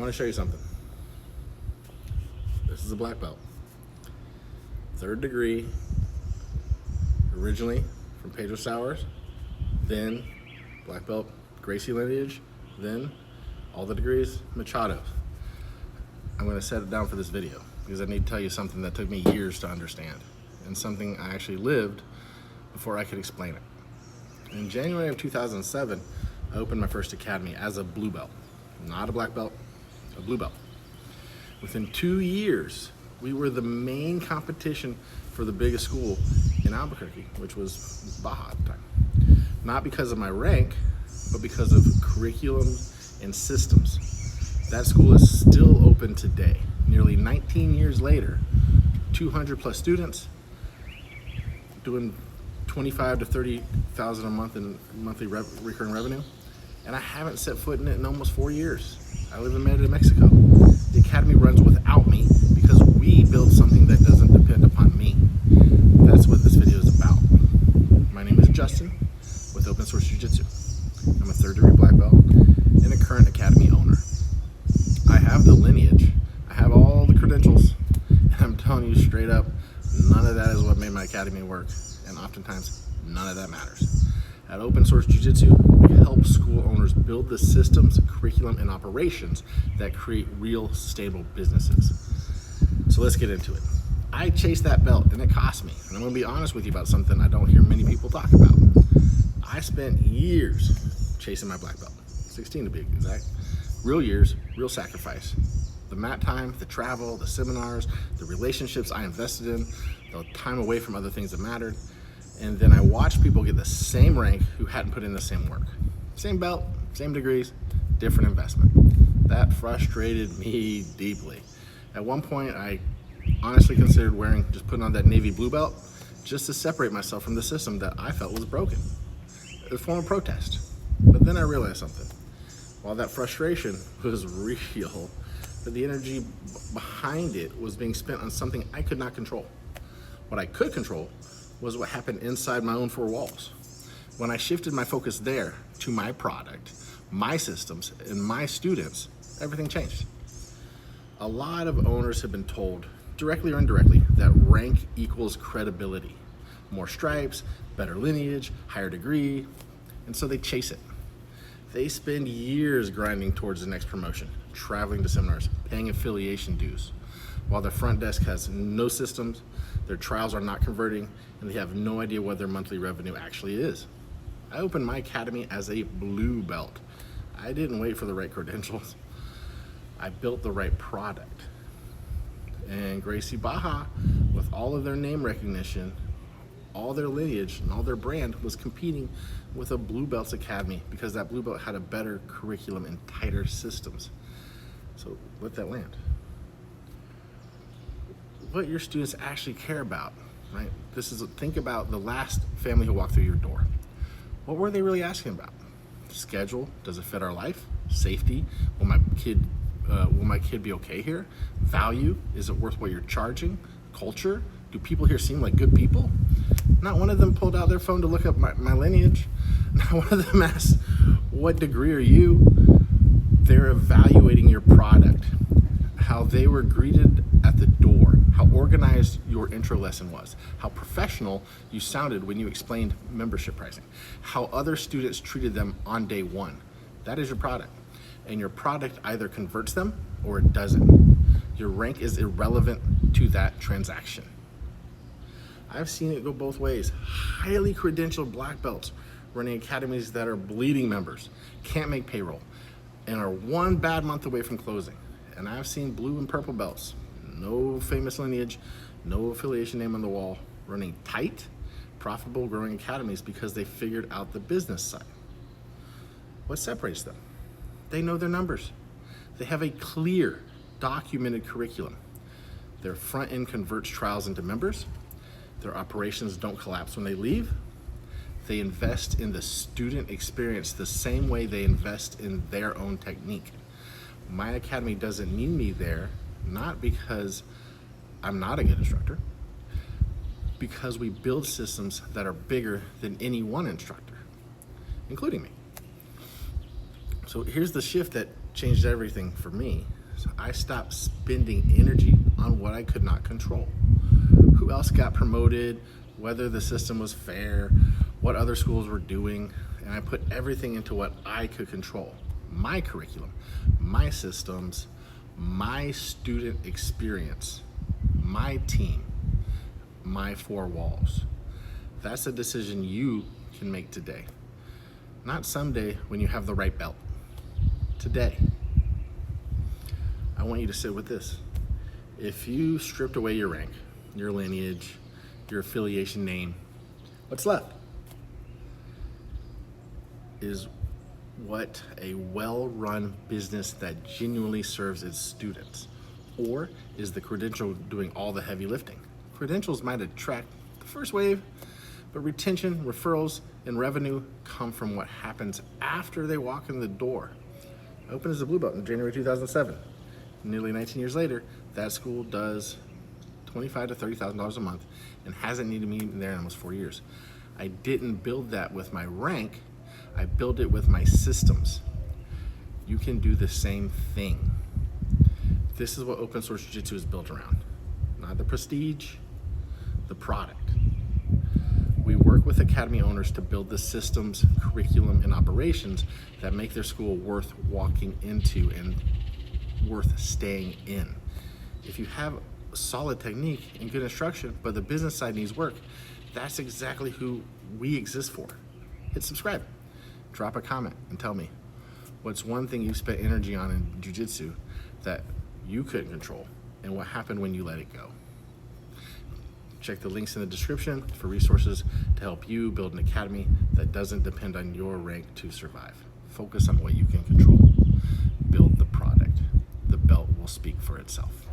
want to show you something. This is a black belt. 3rd degree, originally from Pedro Sowers, then black belt Gracie lineage, then all the degrees Machado. I'm going to set it down for this video because I need to tell you something that took me years to understand and something I actually lived before I could explain it. In January of 2007, I opened my first academy as a blue belt, not a black belt, a blue belt. Within 2 years, we were the main competition for the biggest school in Albuquerque, which was Barra at the time. Not because of my rank, but because of curriculum and systems. That school is still open today. Nearly 19 years later, 200 plus students doing 25 to 30,000 a month in monthly recurring revenue. And I haven't set foot in it in almost 4 years. I live in Merida, Mexico. The academy runs without me because we build something that doesn't depend upon me. That's what this video is about. My name is Justin with Open Source Jiu-Jitsu. I'm a 3rd degree black belt and a current academy owner. I have the lineage, I have all the credentials, and I'm telling you straight up, none of that is what made my academy work, and oftentimes none of that matters. At Open Source Jiu-Jitsu, we help school owners build the systems, curriculum, and operations that create real, stable businesses. So let's get into it. I chased that belt, and it cost me. And I'm going to be honest with you about something I don't hear many people talk about. I spent years chasing my black belt, 16 to be exact. Real years, real sacrifice. The mat time, the travel, the seminars, the relationships I invested in, the time away from other things that mattered. And then I watched people get the same rank who hadn't put in the same work. Same belt, same degrees, different investment. That frustrated me deeply. At one point, I honestly considered just putting on that navy blue belt just to separate myself from the system that I felt was broken. It was a form of protest. But then I realized something. While that frustration was real, but the energy behind it was being spent on something I could not control. What I could control was what happened inside my own 4 walls. When I shifted my focus there to my product, my systems, and my students, everything changed. A lot of owners have been told, directly or indirectly, that rank equals credibility. More stripes, better lineage, higher degree, and so they chase it. They spend years grinding towards the next promotion, traveling to seminars, paying affiliation dues, while their front desk has no systems, their trials are not converting, and they have no idea what their monthly revenue actually is. I opened my academy as a blue belt. I didn't wait for the right credentials. I built the right product. And Gracie Baja, with all of their name recognition, all their lineage, and all their brand, was competing with a blue belts academy because that blue belt had a better curriculum and tighter systems. So let that land. What your students actually care about, right? Think about the last family who walked through your door. What were they really asking about? Schedule, does it fit our life? Safety, will my kid be okay here? Value, is it worth what you're charging? Culture, do people here seem like good people? Not one of them pulled out their phone to look up my lineage. Not one of them asked, what degree are you? They're evaluating your product, how they were greeted at the door, how organized your intro lesson was, how professional you sounded when you explained membership pricing, how other students treated them on day 1. That is your product. And your product either converts them or it doesn't. Your rank is irrelevant to that transaction. I've seen it go both ways. Highly credentialed black belts running academies that are bleeding members, can't make payroll, and are 1 bad month away from closing. And I've seen blue and purple belts, no famous lineage, no affiliation name on the wall, running tight, profitable, growing academies because they figured out the business side. What separates them? They know their numbers. They have a clear, documented curriculum. Their front end converts trials into members. Their operations don't collapse when they leave. They invest in the student experience the same way they invest in their own technique. My academy doesn't need me there, not because I'm not a good instructor, because we build systems that are bigger than any one instructor, including me. So here's the shift that changed everything for me. So I stopped spending energy on what I could not control. Who else got promoted, whether the system was fair, what other schools were doing, and I put everything into what I could control. My curriculum, my systems, my student experience, my team, my four walls. That's a decision you can make today. Not someday when you have the right belt. Today. I want you to sit with this. If you stripped away your rank, your lineage, your affiliation name, what's left is what a well-run business that genuinely serves its students, or is the credential doing all the heavy lifting? Credentials might attract the first wave, but retention, referrals, and revenue come from what happens after they walk in the door. I opened as a blue belt in January 2007. Nearly 19 years later, that school does $25,000 to $30,000 a month and hasn't needed me there in almost 4 years. I didn't build that with my rank, I built it with my systems. You can do the same thing. This is what Open Source Jiu-Jitsu is built around. Not the prestige, the product. We work with academy owners to build the systems, curriculum, and operations that make their school worth walking into and worth staying in. If you have solid technique and good instruction, but the business side needs work, that's exactly who we exist for. Hit subscribe, drop a comment, and tell me what's one thing you spent energy on in jiu-jitsu that you couldn't control, and what happened when you let it go. Check the links in the description for resources to help you build an academy that doesn't depend on your rank to survive. Focus on what you can control. Build the product. The belt will speak for itself.